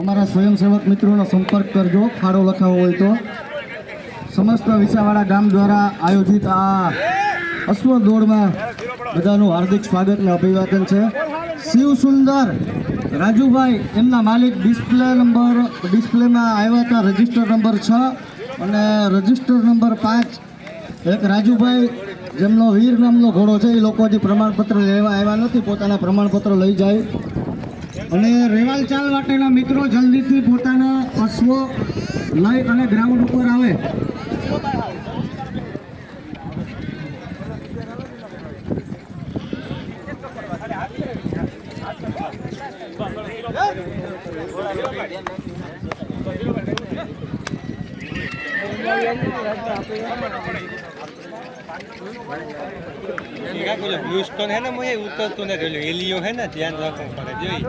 અમારા સ્વયંસેવક મિત્રોનો સંપર્ક કરજો, ફાળો લખાવો હોય તો. સમસ્ત વિસાવાડા ગામ દ્વારા આયોજિત આ અશ્વ દોડમાં બધાનું હાર્દિક સ્વાગત અને અભિવાદન છે. શિવ સુંદર રાજુભાઈ એમના માલિક ડિસ્પ્લેમાં આવ્યા હતા. રજિસ્ટર નંબર 6 અને રજિસ્ટર નંબર 5 એક રાજુભાઈ જેમનો વીર નામનો ઘોડો છે. એ લોકો હજી પ્રમાણપત્ર લેવા આવ્યા નથી, પોતાના પ્રમાણપત્ર લઈ જાય. અને રેવાલ ચાલ માટેના મિત્રો જલ્દીથી પોતાના અશ્વો લઈ અને ગ્રાઉન્ડ ઉપર આવે. બ્લૂસ્ટોન है ना, मुझे उतरતું ને રેલું હેલિયો है ना, ધ્યાન રાખવું પડે. જોઈ